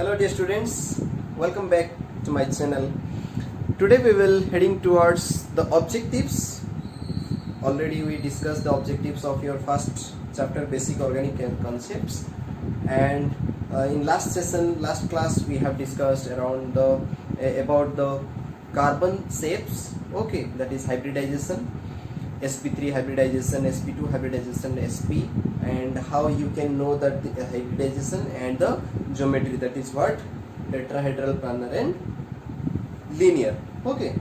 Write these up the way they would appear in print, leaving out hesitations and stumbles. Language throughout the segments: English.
Hello dear students, welcome back to my channel. Today we will heading towards the objectives. Already we discussed the objectives of your first chapter, basic organic concepts, and in last class we have discussed around about the carbon shapes. Okay, that is hybridization, sp3 hybridization, sp2 hybridization, sp, and how you can know that the hybridization and the geometry, that is what tetrahedral, planar and linear. Okay,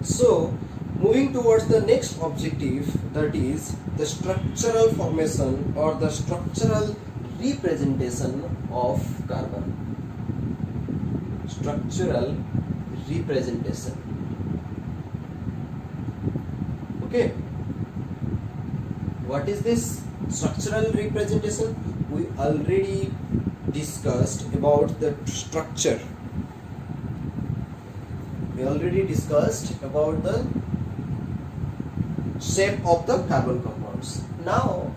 so moving towards the next objective, that is the structural formation or the structural representation of carbon. Structural representation. Okay, what is this structural representation? We already discussed about the structure. We already discussed about the shape of the carbon compounds. Now,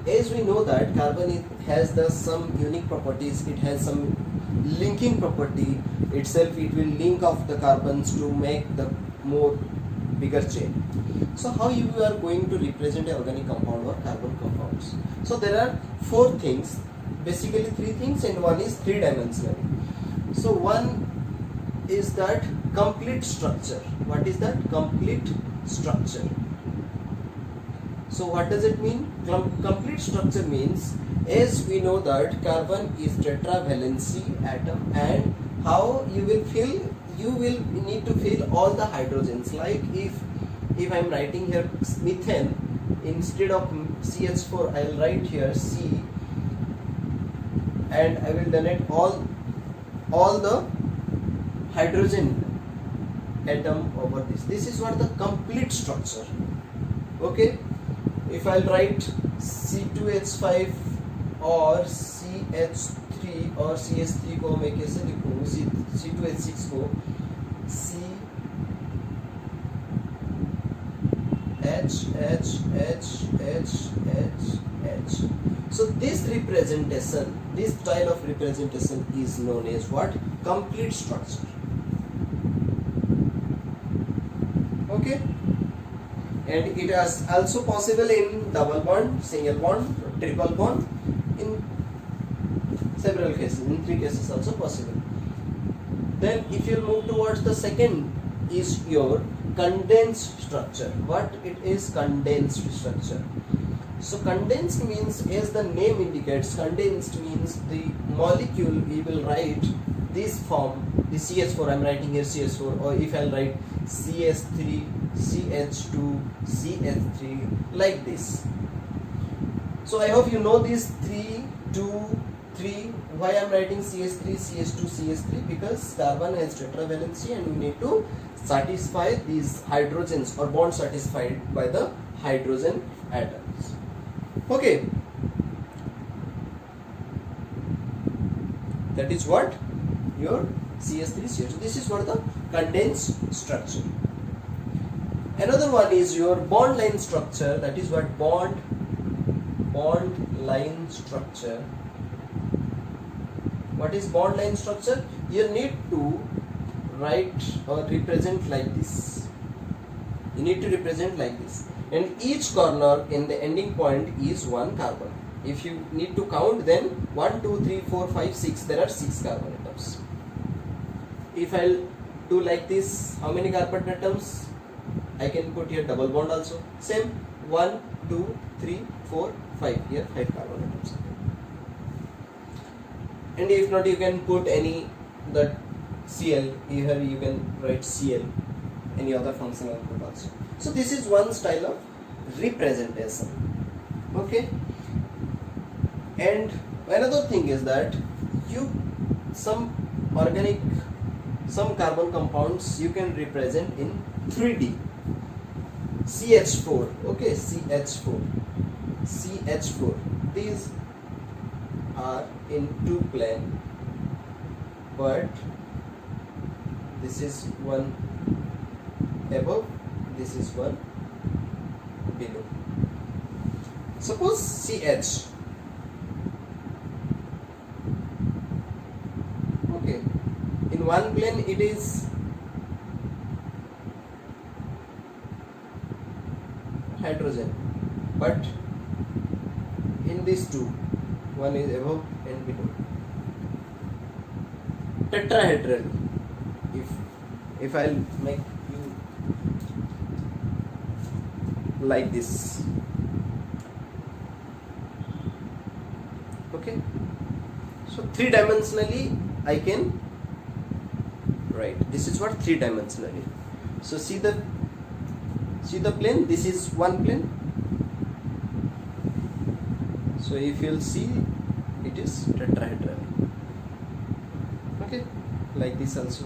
as we know that carbon has some unique properties. It has some linking property itself. It will link off the carbons to make the more bigger chain. So how you are going to represent an organic compound or carbon compounds? So there are four things, basically three things, and one is three-dimensional. So one is that complete structure. What is that? Complete structure. So what does it mean? Complete structure means, as we know that carbon is tetravalency atom, and how you will fill, you will need to fill all the hydrogens. Like if I am writing here methane, instead of CH4 I will write here C, and I will donate all the hydrogen atom over this. This is what the complete structure. Okay, if I will write C2H5 or CH3 or CH3 को मैं कैसे लिखूँ? C2H6 को H. So this representation, this style of representation is known as what? Complete structure. Okay, and it is also possible in double bond, single bond, triple bond, in several cases, in three cases also possible. Then if you move towards the second is your condensed structure. What it is? Condensed structure. So condensed means, as the name indicates, condensed means the molecule we will write this form, the CH4, I am writing here CH4, or if I will write CH3, CH2, CH3, like this. So I hope you know these 3, 2, 3. Why I am writing CH3, CH2, CH3? Because carbon has tetravalency and we need to satisfy these hydrogens or bond satisfied by the hydrogen atoms. Okay, that is what your CH3, CH2. This is what the condensed structure. Another one is your bond line structure. That is what bond line structure. What is bond line structure? You need to write or represent like this. You need to represent like this, and each corner in the ending point is one carbon. If you need to count, then 1, 2, 3, 4, 5, 6. There are 6 carbon atoms. If I'll do like this, how many carbon atoms? I can put here double bond also. Same, 1, 2, 3, 4, 5. Here 5 carbon atoms. And if not, you can put any that Cl. Here you can write Cl. Any other functional group also. So this is one style of representation. Okay. And another thing is that some carbon compounds you can represent in 3D. CH4. Okay, CH4. These are in two plane, but this is one above, this is one below. Suppose CH in one plane it is hydrogen, but in these two, one is above and below, tetrahedral. If I'll make you like this, okay, so three dimensionally I can write. This is what three dimensionally. So see the plane, this is one plane. So if you'll see, it is tetrahedral, okay, like this also,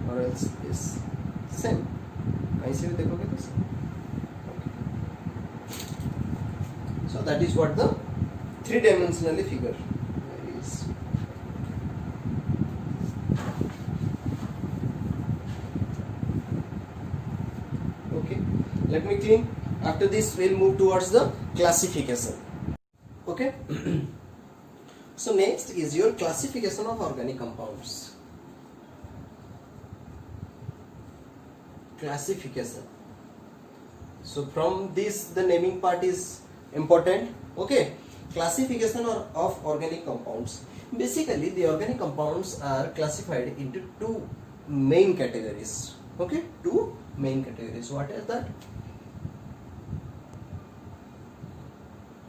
or else is same, कहीं से भी देखोगे तो same. Okay. So that is what the three dimensionally figure is. Okay, let me clean. After this we'll move towards the classification. Okay. So next is your classification of organic compounds. Classification. So from this the naming part is important. Okay, classification of organic compounds. Basically the organic compounds are classified into two main categories. Okay, two main categories. What is that?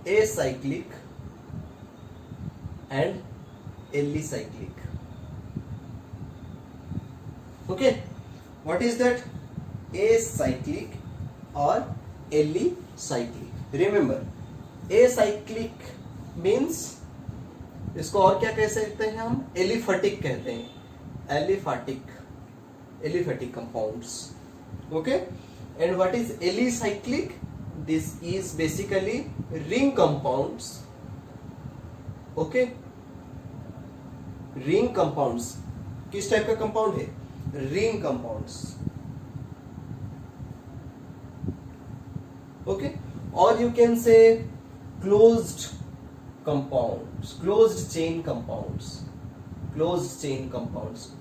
Acyclic and alicyclic. Okay, what is that? Acyclic or alicyclic. Remember, acyclic means, इसको और क्या कह सकते हैं हम? Aliphatic कहते हैं. Aliphatic compounds. Okay, and what is alicyclic? This is basically ring compounds. Okay, ring compounds. किस टाइप का कंपाउंड है? Ring compounds. Okay, or you can say closed compounds, closed chain compounds.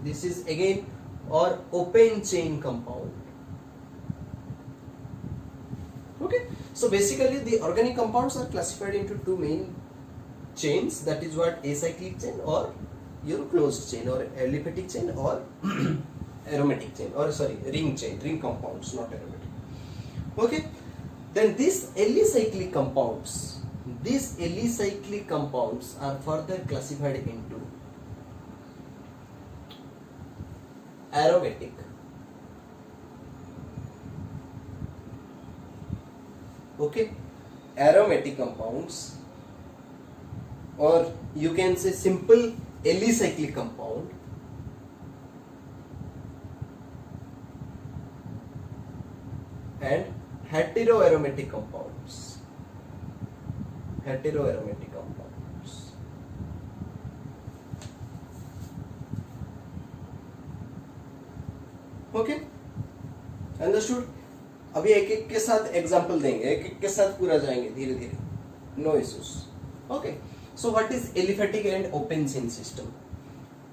This is again, or open chain compound. Okay, so basically the organic compounds are classified into two main chains. That is what acyclic chain or your closed chain, or aliphatic chain, or aromatic chain, or sorry, ring chain, ring compounds, not aromatic. Okay, then these alicyclic compounds are further classified into aromatic, okay, aromatic compounds, or you can say simple alicyclic compound, and heteroaromatic compounds. Okay, understood. अभी एक एक के साथ example देंगे, एक एक के साथ पूरा जाएंगे धीरे धीरे, no issues. Okay, so what is aliphatic and open chain system?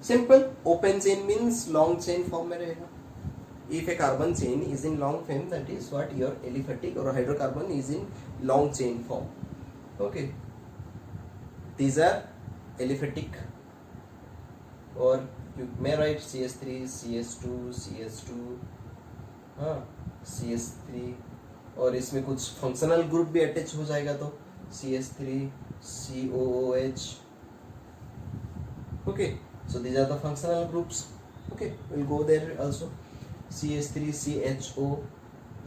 Simple, open chain means long chain form में रहेगा. If a carbon chain is in long form, that is what your aliphatic, or hydrocarbon is in long chain form. Okay, these are aliphatic, or you may write CH3, CH2, CH2, CH3, और इसमें कुछ functional group भी attach हो जाएगा तो CH3, COOH. Okay, so these are the functional groups. Okay, we'll go there also. CH3, CHO,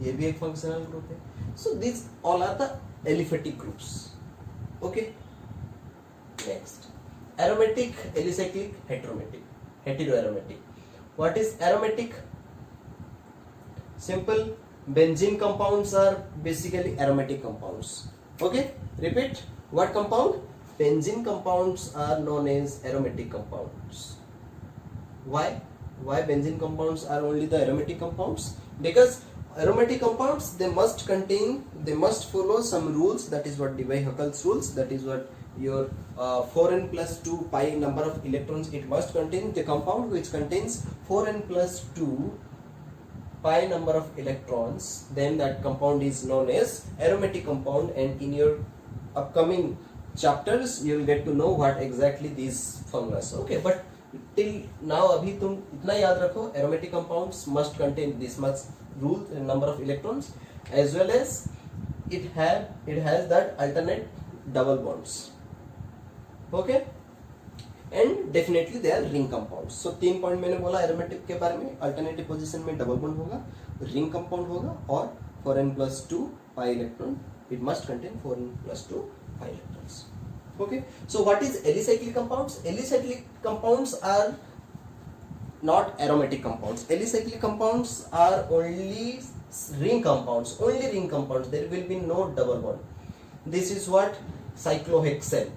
ये भी एक functional group है. So these all are the aliphatic groups. Okay. Next, aromatic, alicyclic, heteroaromatic. What is aromatic? Simple, benzene compounds are basically aromatic compounds. Okay, repeat. What compound? Benzene compounds are known as aromatic compounds. Why benzene compounds are only the aromatic compounds? Because aromatic compounds, they must follow some rules. That is what Debye-Huckel's rules, that is what your 4n plus 2 pi number of electrons, it must contain the compound which contains 4n plus 2 pi number of electrons, then that compound is known as aromatic compound. And in your upcoming chapters you will get to know what exactly these formulas. Okay, but till now अभी तुम इतना याद रखो, aromatic compounds must contain this much rule number of electrons, as well as it has that alternate double bonds. Okay, and definitely they are ring compounds. So 3 point मैंने बोला aromatic के बारे में, अल्टरनेटिव पोजीशन में double bond होगा, ring compound होगा, और 4n+2 pi electron, it must contain 4n+2 pi electrons. Okay, so what is alicyclic compounds? Alicyclic compounds are not aromatic compounds. Alicyclic compounds are only ring compounds, only ring compounds. There will be no double bond. This is what cyclohexane.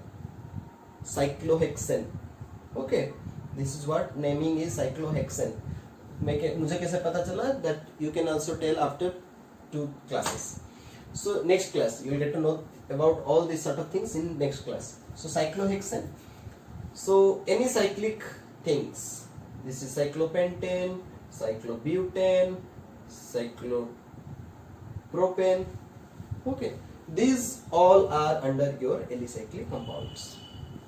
Okay, this is what naming is cyclohexane. मुझे कैसे पता चला? That you can also tell after 2 classes. So next class you will get to know about all these sort of things in next class. So cyclohexane. So any cyclic things. This is cyclopentane, cyclobutane, cyclopropane. Okay, these all are under your alicyclic compounds.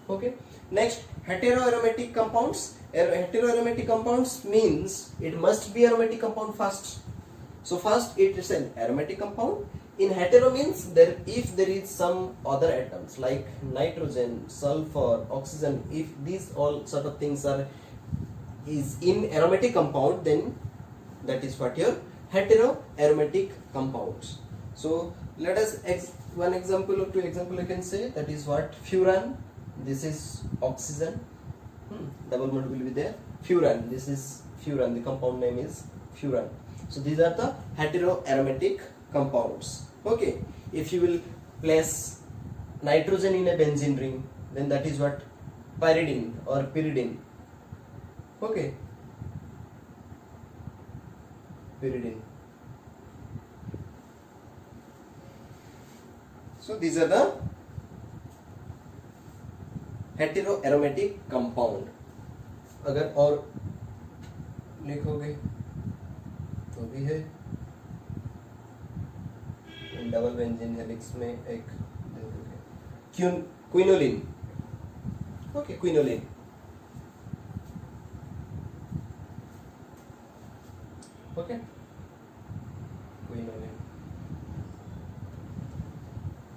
Okay, next heteroaromatic compounds. Heteroaromatic compounds means it must be aromatic compound first. So first it is an aromatic compound. In hetero means there, if there is some other atoms like nitrogen, sulfur, oxygen, if these all sort of things is in aromatic compound, then that is what your heteroaromatic compounds. So let us one example or 2 example I can say, that is what furan. This is oxygen, double bond will be there. Furan, this is furan, the compound name is furan. So these are the heteroaromatic compounds. Okay, if you will place nitrogen in a benzene ring, then that is what pyridine or pyridine. Okay, pyridine. So these are the heteroaromatic compound. अगर और लिखोगे तो भी है, double benzene helix में एक quinoline. Okay, quinoline. Okay, quinoline.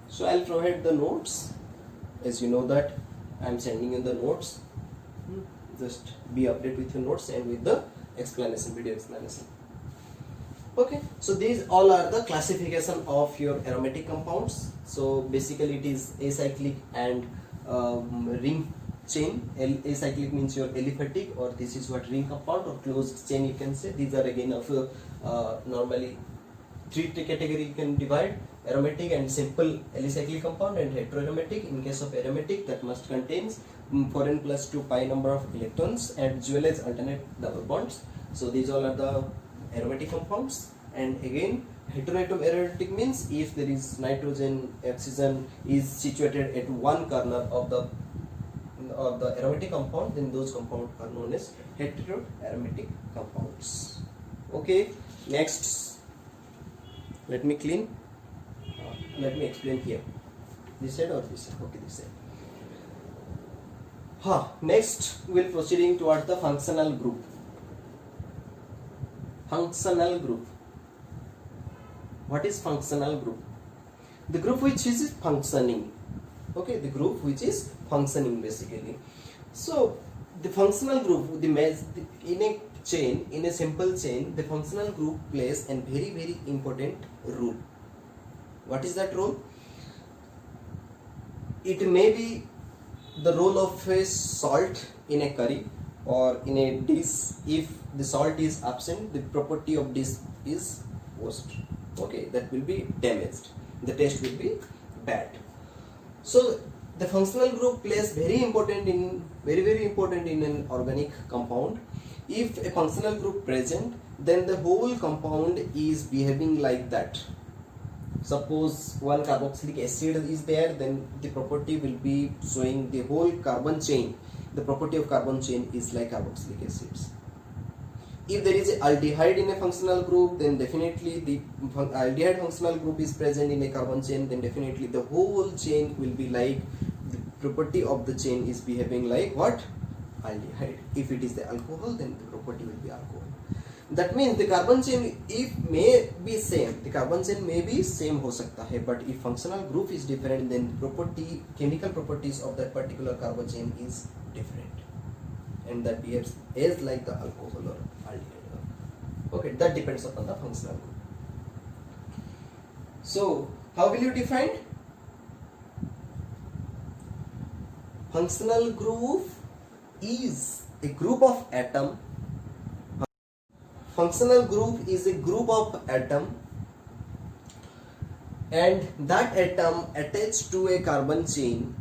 So I'll provide the notes. As you know that I am sending you the notes. Just be updated with your notes and with the explanation, video explanation. Okay, so these all are the classification of your aromatic compounds. So basically it is acyclic and ring chain. Acyclic means your aliphatic, or this is what ring compound or closed chain you can say. These are again of normally 3 category you can divide: aromatic and simple alicyclic compound, and heteroaromatic. In case of aromatic, that must contains 4n+2 pi number of electrons as well as alternate double bonds. So these all are the aromatic compounds. And again, heteroaromatic means if there is nitrogen, oxygen is situated at one corner of the aromatic compound, then those compounds are known as heteroaromatic compounds. Okay, next, let me clean. Let me explain here. This side or this side? Okay, this side. Next we'll proceeding towards the functional group. Functional group. What is functional group? The group which is functioning. Okay, the group which is functioning basically. So the functional group, in a chain, in a simple chain, the functional group plays a very, very important role. What is that role? It may be the role of a salt in a curry or in a dish. If the salt is absent, the property of dish is worst. Okay, that will be damaged. The taste will be bad. So the functional group plays very important in an organic compound. If a functional group present, then the whole compound is behaving like that. Suppose one carboxylic acid is there, then the property will be showing the whole carbon chain. The property of carbon chain is like carboxylic acids. If there is a aldehyde in a functional group, then definitely the aldehyde functional group is present in a carbon chain, then definitely the whole chain will be like, the property of the chain is behaving like what? Aldehyde. If it is the alcohol, then the property will be alcohol. That means the carbon chain if may be same, the carbon chain may be same हो सकता है, but if functional group is different, then property, chemical properties of that particular carbon chain is different, and that behaves as like the alcohol or aldehyde. Okay, that depends upon the functional group. So how will you define functional group? Is a group of atom. Functional group is a group of atom, and that atom attached to a carbon chain,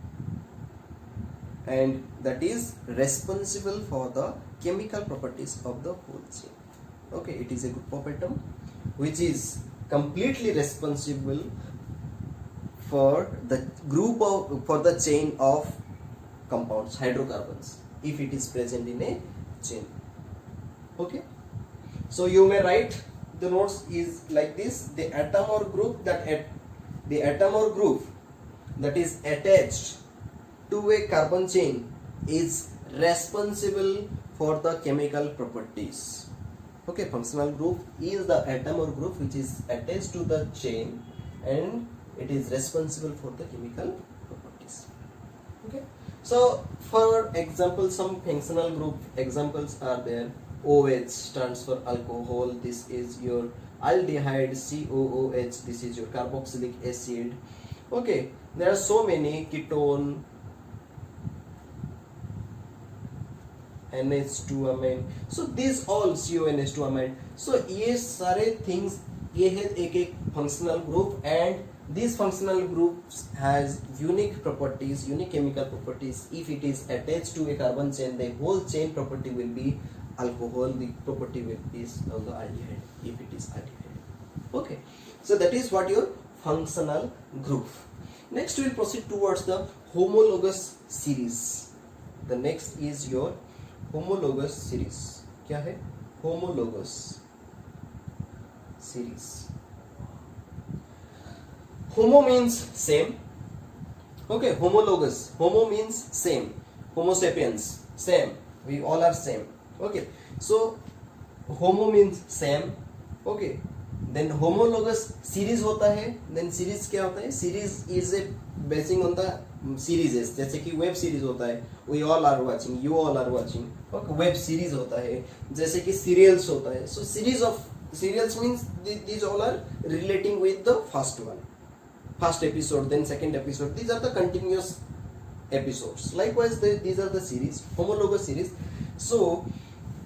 and that is responsible for the chemical properties of the whole chain. Okay, it is a group of atom which is completely responsible for the chain of compounds, hydrocarbons, if it is present in a chain. Okay, so you may write the notes is like this: the atom or group that is attached to a carbon chain is responsible for the chemical properties. Okay, functional group is the atom or group which is attached to the chain and it is responsible for the chemical properties. Okay, so for example, some functional group examples are there. OH stands for alcohol. This is your aldehyde. COOH, this is your carboxylic acid. Okay, there are so many. Ketone, NH2 amine. So these all CONH2 amine. So ये सारे things, ये है एक functional group, and these functional groups has unique properties, unique chemical properties. If it is attached to a carbon chain, the whole chain property will be alcohol. The property will be also aldehyde if it is aldehyde. Okay, so that is what your functional group. Next we will proceed towards the homologous series. The next is your homologous series. क्या है? Homologous series. Homo means same. Okay, homologous. Homo means same. Homo sapiens, same. We all are same. Okay, so homo means same. Okay, then homologous series होता है. Then series क्या होता है? Series is a basing on the series. जैसे कि web series होता है. We all are watching. You all are watching. Okay, web series होता है. जैसे कि serials होता है. So series of serials means these all are relating with the first one. First episode, then second episode. These are the continuous episodes. Likewise, these are the series, homologous series. So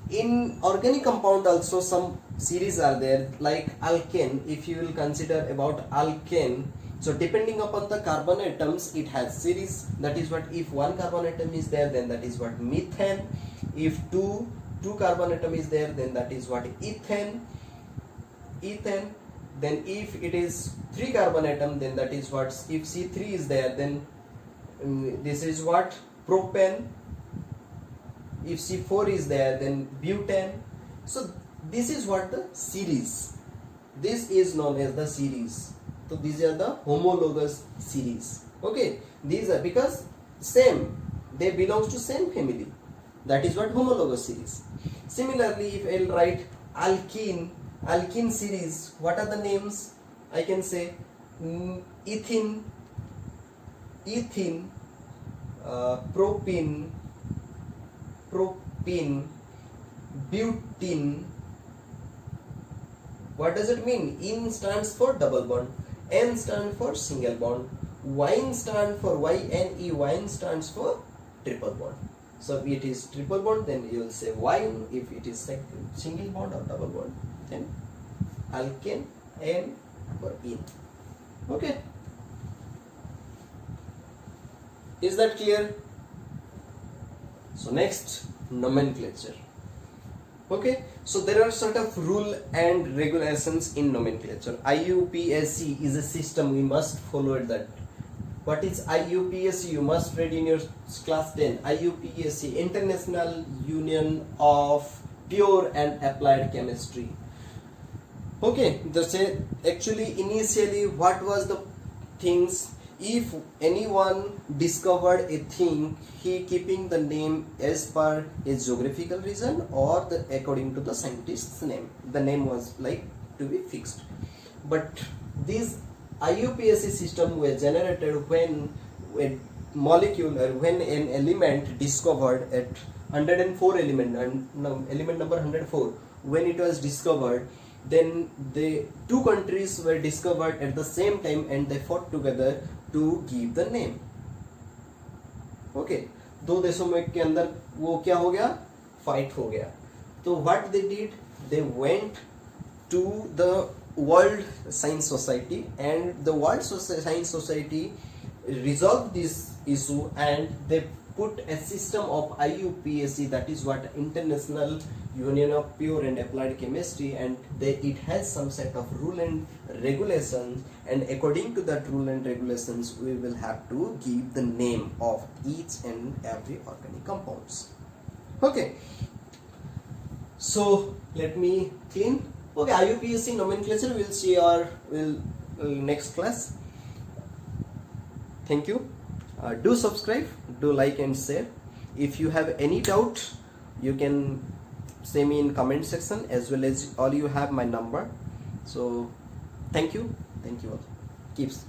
in organic compound also some series are there, like alkane. If you will consider about alkane, so depending upon the carbon atoms, it has series. That is what, if one carbon atom is there, then that is what methane. If two carbon atom is there, then that is what ethane. Then if it is 3 carbon atom, then that is what, if C3 is there, then this is what propane. If C4 is there, then butane. So this is what the series. This is known as the series. So these are the homologous series. Okay, these are because same, they belongs to same family. That is what homologous series. Similarly, if I'll write alkene series, what are the names? I can say ethene, propene, butene. What does it mean? In stands for double bond, N stands for single bond, wine stands for YNE, wine stands for triple bond. So if it is triple bond, then you will say wine. If it is like single bond or double bond, then alkane, N for in. Okay, is that clear? So next, nomenclature. Okay, so there are sort of rule and regulations in nomenclature. IUPAC is a system, we must follow that. What is IUPAC? You must read in your class 10. IUPAC, International Union of Pure and Applied Chemistry. Okay, that's it. Actually, initially, what was the things? If anyone discovered a thing, he keeping the name as per a geographical region or according to the scientist's name. The name was like to be fixed. But this IUPAC system was generated when a molecule or when an element discovered at 104 element and element number 104, when it was discovered, then the two countries were discovered at the same time and they fought together to give the name. Okay, दो देशों में के अंदर वो क्या हो गया, fight हो गया. तो what they did, they went to the World Science Society and the World Science Society resolved this issue and they put a system of IUPAC, that is what International Union of Pure and Applied Chemistry, and it has some set of rule and regulations, and according to that rule and regulations we will have to give the name of each and every organic compounds. Okay, so let me clean. Okay, IUPAC nomenclature we'll see our next class. Thank you. Do subscribe, do like and share. If you have any doubt, you can say me in comment section, as well as all you have my number. So thank you all. Keeps.